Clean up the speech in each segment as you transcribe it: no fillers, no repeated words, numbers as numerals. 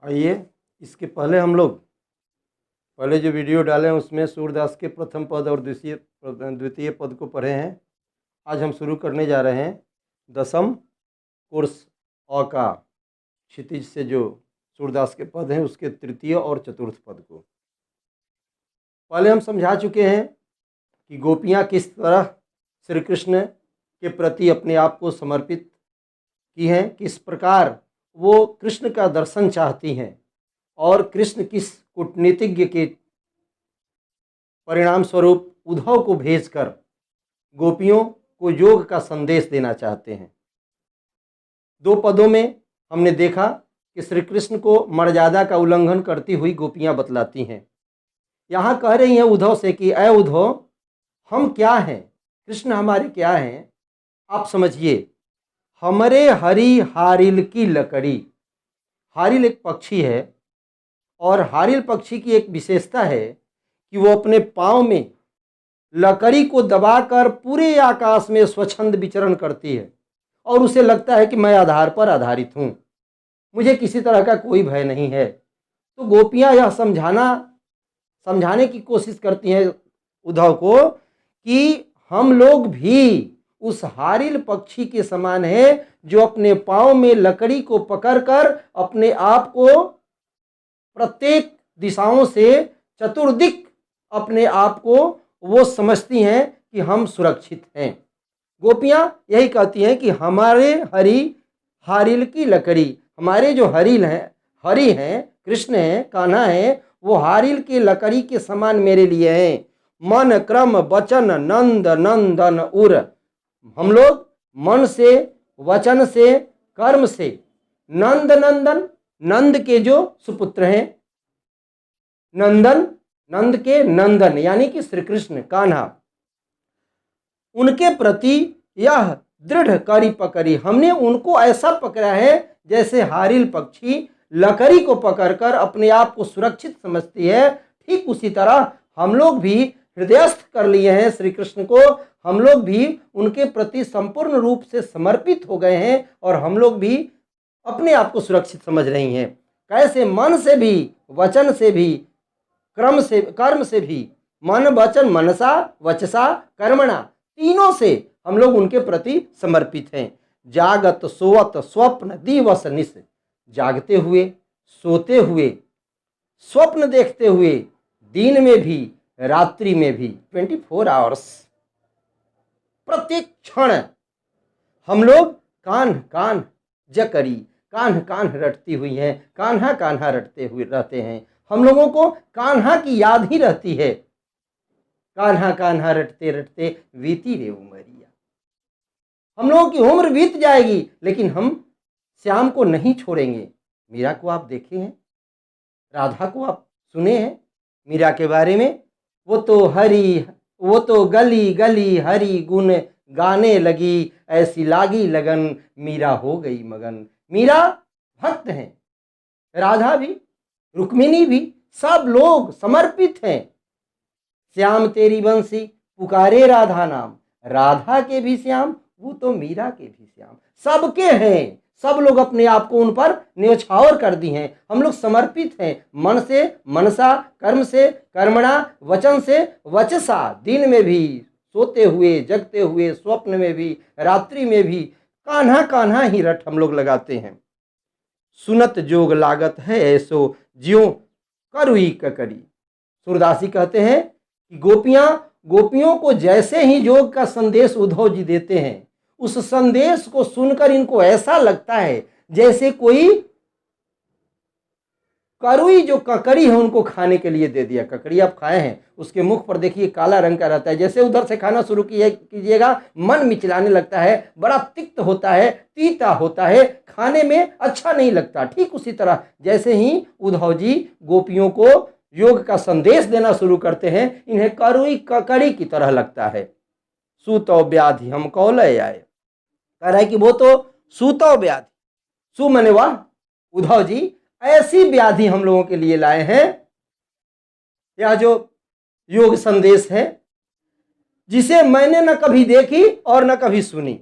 आइए, इसके पहले हम लोग पहले जो वीडियो डाले हैं उसमें सूरदास के प्रथम पद और द्वितीय पद को पढ़े हैं। आज हम शुरू करने जा रहे हैं दसम कोर्स अ का क्षितिज से जो सूरदास के पद हैं उसके तृतीय और चतुर्थ पद को। पहले हम समझा चुके हैं कि गोपियाँ किस तरह श्री कृष्ण के प्रति अपने आप को समर्पित की हैं, किस प्रकार वो कृष्ण का दर्शन चाहती हैं और कृष्ण किस कूटनीतिज्ञ के परिणाम स्वरूप उद्धव को भेजकर गोपियों को योग का संदेश देना चाहते हैं। 2 पदों में हमने देखा कि श्री कृष्ण को मर्यादा का उल्लंघन करती हुई गोपियां बतलाती हैं। यहाँ कह रही हैं उद्धव से कि अय उद्धव, हम क्या हैं, कृष्ण हमारे क्या हैं, आप समझिए। हमरे हरी हारिल की लकड़ी, हारिल एक पक्षी है और हारिल पक्षी की एक विशेषता है कि वो अपने पाँव में लकड़ी को दबाकर पूरे आकाश में स्वच्छंद विचरण करती है और उसे लगता है कि मैं आधार पर आधारित हूँ, मुझे किसी तरह का कोई भय नहीं है। तो गोपियाँ यह समझाने की कोशिश करती हैं उद्धव को कि हम लोग भी उस हारिल पक्षी के समान है जो अपने पाँव में लकड़ी को पकड़कर अपने आप को प्रत्येक दिशाओं से चतुर्दिक अपने आप को वो समझती हैं कि हम सुरक्षित हैं। गोपियाँ यही कहती हैं कि हमारे हारिल की लकड़ी, हमारे जो हरि हैं, कृष्ण हैं, कान्हा हैं, वो हारिल की लकड़ी के समान मेरे लिए हैं। मन क्रम वचन नंद नंदन उर, हम लोग मन से, वचन से, कर्म से नंद नंदन, नंद के जो सुपुत्र हैं, नंदन, नंद के नंदन यानी कि श्री कृष्ण कान्हा, उनके प्रति यह दृढ़ कड़ी पकड़ी, हमने उनको ऐसा पकड़ा है जैसे हारिल पक्षी लकड़ी को पकड़कर अपने आप को सुरक्षित समझती है। ठीक उसी तरह हम लोग भी हृदयस्थ कर लिए हैं श्री कृष्ण को, हम लोग भी उनके प्रति संपूर्ण रूप से समर्पित हो गए हैं और हम लोग भी अपने आप को सुरक्षित समझ रही हैं। कैसे? मन से भी, वचन से भी, कर्म से भी, मन वचन मनसा वचसा कर्मणा, तीनों से हम लोग उनके प्रति समर्पित हैं। जागत सोवत स्वप्न दिवस निश, जागते हुए, सोते हुए, स्वप्न देखते हुए, दिन में भी रात्रि में भी, 24 आवर्स, प्रत्येक क्षण हम लोग कान्ह कान्ह जकरी, कान्ह कान्ह रटती हुई हैं, कान्हा कान्हा रटते हुए रहते हैं। हम लोगों को कान्हा की याद ही रहती है। कान्हा कान्हा रटते रटते बीती रे उमरिया, हम लोगों की उम्र बीत जाएगी लेकिन हम श्याम को नहीं छोड़ेंगे। मीरा को आप देखे हैं, राधा को आप सुने हैं मीरा के बारे में, वो तो गली गली हरि गुण गाने लगी, ऐसी लागी लगन मीरा हो गई मगन। मीरा भक्त हैं, राधा भी, रुक्मिणी भी, सब लोग समर्पित हैं। श्याम तेरी बंसी पुकारे राधा नाम, राधा के भी श्याम, वो तो मीरा के भी श्याम, सबके हैं। सब लोग अपने आप को उन पर न्योछावर कर दी हैं। हम लोग समर्पित हैं, मन से मनसा, कर्म से कर्मणा, वचन से वचसा, दिन में भी, सोते हुए, जगते हुए, स्वप्न में भी, रात्रि में भी कान्हा कान्हा ही रट हम लोग लगाते हैं। सुनत जोग लागत है ऐसो ज्यों करुई ककरी, सूरदासी कहते हैं कि गोपियों को जैसे ही योग का संदेश उद्धव जी देते हैं, उस संदेश को सुनकर इनको ऐसा लगता है जैसे कोई करुई, जो ककड़ी है, उनको खाने के लिए दे दिया। ककड़ी आप खाए हैं, उसके मुख पर देखिए काला रंग का रहता है, जैसे उधर से खाना शुरू कीजिएगा मन मिचलाने लगता है, बड़ा तिक्त होता है, तीता होता है, खाने में अच्छा नहीं लगता। ठीक उसी तरह जैसे ही उद्धव जी गोपियों को योग का संदेश देना शुरू करते हैं, इन्हें करुई ककड़ी की तरह लगता है। सूतो व्याधि हम कौलय आए, कह रहा है कि वो तो सूतो व्याधि, सु मने वाह, उद्धव जी ऐसी व्याधि हम लोगों के लिए लाए हैं। यह जो योग संदेश है जिसे मैंने न कभी देखी और न कभी सुनी,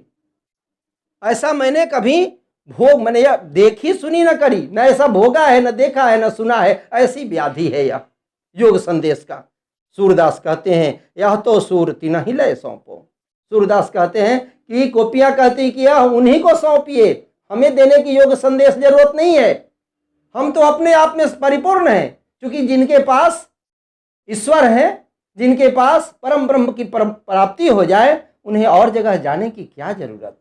ऐसा मैंने कभी भोग मैंने यह देखी सुनी न करी, न ऐसा भोगा है, न देखा है, न सुना है, ऐसी व्याधि है यह योग संदेश का। सूरदास कहते हैं यह तो सूरति नहीं लय सौंपो। सूरदास कहते हैं कि गोपियां कहती कि यह उन्हीं को सौंपिए, हमें देने की योग संदेश जरूरत नहीं है, हम तो अपने आप में परिपूर्ण हैं। क्योंकि जिनके पास ईश्वर है, जिनके पास परम ब्रह्म की प्राप्ति हो जाए, उन्हें और जगह जाने की क्या जरूरत।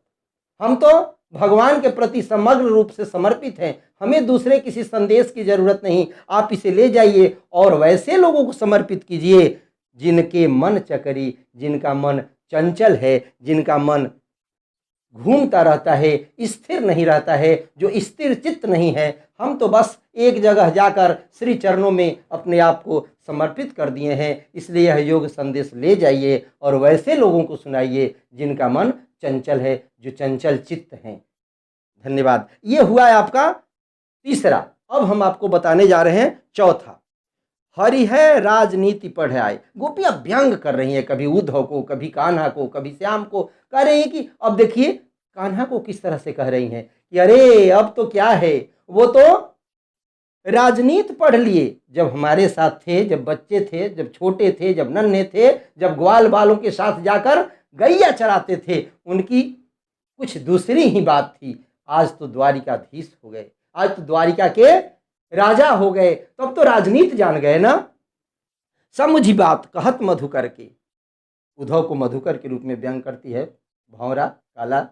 हम तो भगवान के प्रति समग्र रूप से समर्पित हैं, हमें दूसरे किसी संदेश की जरूरत नहीं। आप इसे ले जाइए और वैसे लोगों को समर्पित कीजिए जिनके मन चकरी, जिनका मन चंचल है, जिनका मन घूमता रहता है, स्थिर नहीं रहता है, जो स्थिर चित्त नहीं है। हम तो बस एक जगह जाकर श्री चरणों में अपने आप को समर्पित कर दिए हैं। इसलिए यह योग संदेश ले जाइए और वैसे लोगों को सुनाइए जिनका मन चंचल है, जो चंचल चित्त हैं। धन्यवाद। ये हुआ है आपका तीसरा। अब हम आपको बताने जा रहे हैं चौथा। हरि है राजनीति पढ़ाए। गोपियां व्यंग कर रही हैं, कभी उद्धव को, कभी कान्हा को, कभी श्याम को। कह रही हैं कि अब देखिए कान्हा को किस तरह से कह रही हैं कि अरे अब तो क्या है, वो तो राजनीति पढ़ लिए। जब हमारे साथ थे, जब बच्चे थे, जब छोटे थे, जब नन्हे थे, जब ग्वाल बालों के साथ जाकर गैया चराते थे, उनकी कुछ दूसरी ही बात थी। आज तो द्वारिकाधीश हो गए, आज तो द्वारिका के राजा हो गए, तब तो राजनीति जान गए ना। समझी बात कहत मधुकर के। उद्धव को मधुकर के रूप में व्यंग करती है, भौरा काला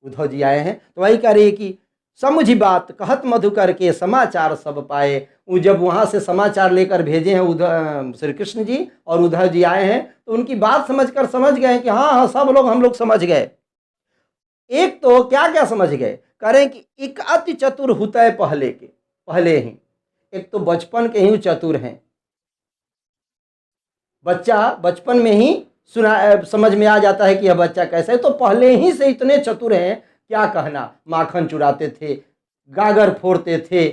उद्धव जी आए हैं, तो वही कह रही है कि समझी बात कहत मधुकर के समाचार सब पाए। वो जब वहां से समाचार लेकर भेजे हैं उद्धव श्री कृष्ण जी और उद्धव जी आए हैं, तो उनकी बात समझकर समझ गए कि हाँ हाँ सब लोग हम लोग समझ गए। एक तो क्या क्या समझ गए, कह रहे हैं कि एक अति चतुर होता है पहले ही। एक तो बचपन के ही चतुर हैं, बच्चा बचपन में ही समझ में आ जाता है कि यह बच्चा कैसा है, तो पहले ही से इतने चतुर हैं क्या कहना। माखन चुराते थे, गागर फोड़ते थे,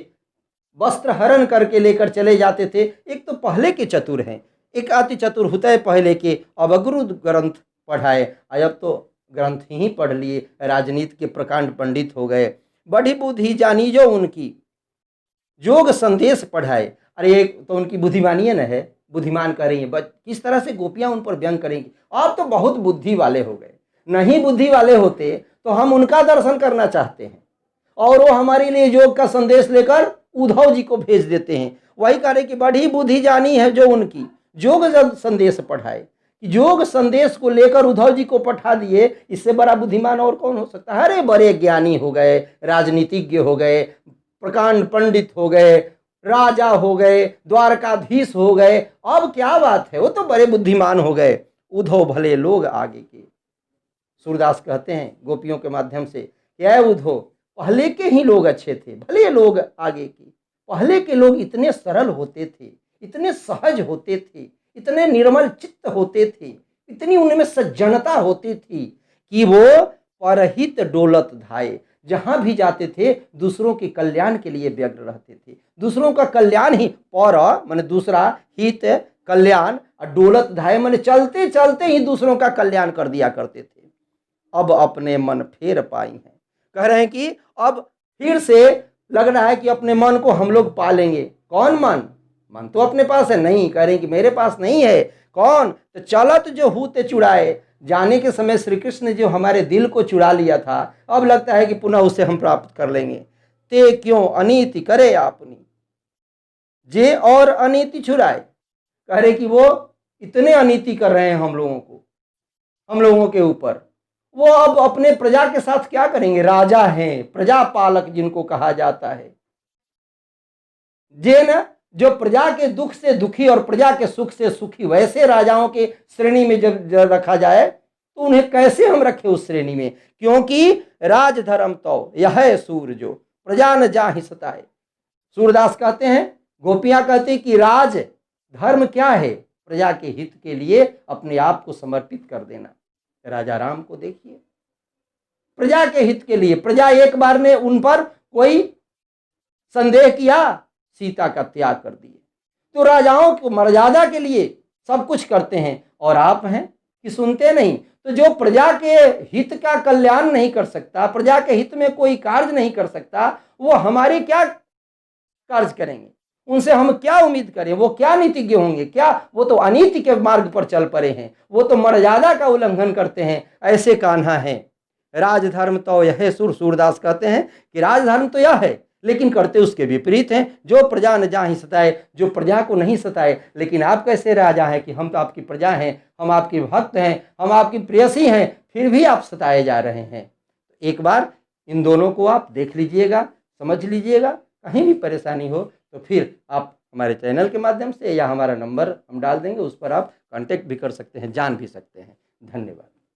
वस्त्र हरण करके लेकर चले जाते थे। एक तो पहले के चतुर हैं। एक अति चतुर होता है पहले के, अब अगुरु ग्रंथ पढ़ाए। अब तो ग्रंथ ही पढ़ लिए, राजनीति के प्रकांड पंडित हो गए। बड़ी बुद्धि जानी जो उनकी, योग संदेश पढ़ाए। अरे एक तो उनकी बुद्धिमानी है न है, बुद्धिमान कर रही है। किस तरह से गोपियां उन पर व्यंग करेंगी, आप तो बहुत बुद्धि वाले हो गए। नहीं बुद्धि वाले होते तो हम उनका दर्शन करना चाहते हैं और वो हमारे लिए योग का संदेश लेकर उद्धव जी को भेज देते हैं। वही कह रहे कि बड़ी बुद्धि जानी है जो उनकी, योग संदेश पढ़ाए। योग संदेश को लेकर उद्धव जी को पठा दिए, इससे बड़ा बुद्धिमान और कौन हो सकता है। अरे बड़े ज्ञानी हो गए, राजनीतिज्ञ हो गए, प्रकांड पंडित हो गए, राजा हो गए, द्वारकाधीश हो गए, अब क्या बात है, वो तो बड़े बुद्धिमान हो गए। उद्धव भले लोग आगे के। सूरदास कहते हैं गोपियों के माध्यम से, क्या है उद्धव, पहले के ही लोग अच्छे थे, भले लोग आगे के। पहले के लोग इतने सरल होते थे, इतने सहज होते थे, इतने निर्मल चित्त होते थे, इतनी उनमें सज्जनता होती थी कि वो परहित डोलत धाये। जहां भी जाते थे दूसरों के कल्याण के लिए व्यग्र रहते थे। दूसरों का कल्याण ही, पर माने दूसरा, हित कल्याण, और डोलत धाये माने चलते चलते ही दूसरों का कल्याण कर दिया करते थे। अब अपने मन फेर पाई हैं। कह रहे हैं कि अब फिर से लग रहा है कि अपने मन को हम लोग पालेंगे। कौन मन? मन तो अपने पास है नहीं। कह रहे हैं कि मेरे पास नहीं है। कौन? तो चलत जो हूते चुराए। जाने के समय श्री कृष्ण ने जो हमारे दिल को चुरा लिया था, अब लगता है कि पुनः उसे हम प्राप्त कर लेंगे। ते क्यों अनीति करे आपनी, जे और अनीति छुराए। कह रहे कि वो इतने अनीति कर रहे हैं हम लोगों के ऊपर, वो अब अपने प्रजा के साथ क्या करेंगे। राजा हैं, प्रजा पालक जिनको कहा जाता है। जे न जो प्रजा के दुख से दुखी और प्रजा के सुख से सुखी, वैसे राजाओं के श्रेणी में जब रखा जाए तो उन्हें कैसे हम रखें उस श्रेणी में। क्योंकि राजधर्म तो यह सूर जो प्रजा न जाहि सताए। सूरदास कहते हैं, गोपियां कहती कि राज धर्म क्या है, प्रजा के हित के लिए अपने आप को समर्पित कर देना। राजा राम को देखिए, प्रजा के हित के लिए, प्रजा एक बार ने उन पर कोई संदेह किया, सीता का त्याग कर दिए। तो राजाओं को मर्यादा के लिए सब कुछ करते हैं, और आप हैं कि सुनते नहीं। तो जो प्रजा के हित का कल्याण नहीं कर सकता, प्रजा के हित में कोई कार्य नहीं कर सकता, वो हमारी क्या कार्य करेंगे? उनसे हम क्या उम्मीद करें? वो क्या नीतिज्ञ होंगे? क्या वो तो अनीति के मार्ग पर चल पड़े हैं, वो तो मर्यादा का उल्लंघन करते हैं। ऐसे कान्हा है। राजधर्म तो यह है, सूरदास कहते हैं कि राजधर्म तो यह है, लेकिन करते उसके विपरीत हैं। जो प्रजा न जाहि सताए, जो प्रजा को नहीं सताए। लेकिन आप कैसे राजा हैं कि हम तो आपकी प्रजा हैं, हम आपके भक्त हैं, हम आपकी प्रेयसी हैं, फिर भी आप सताए जा रहे हैं। एक बार इन दोनों को आप देख लीजिएगा, समझ लीजिएगा। कहीं भी परेशानी हो तो फिर आप हमारे चैनल के माध्यम से या हमारा नंबर हम डाल देंगे, उस पर आप कांटेक्ट भी कर सकते हैं, जान भी सकते हैं। धन्यवाद।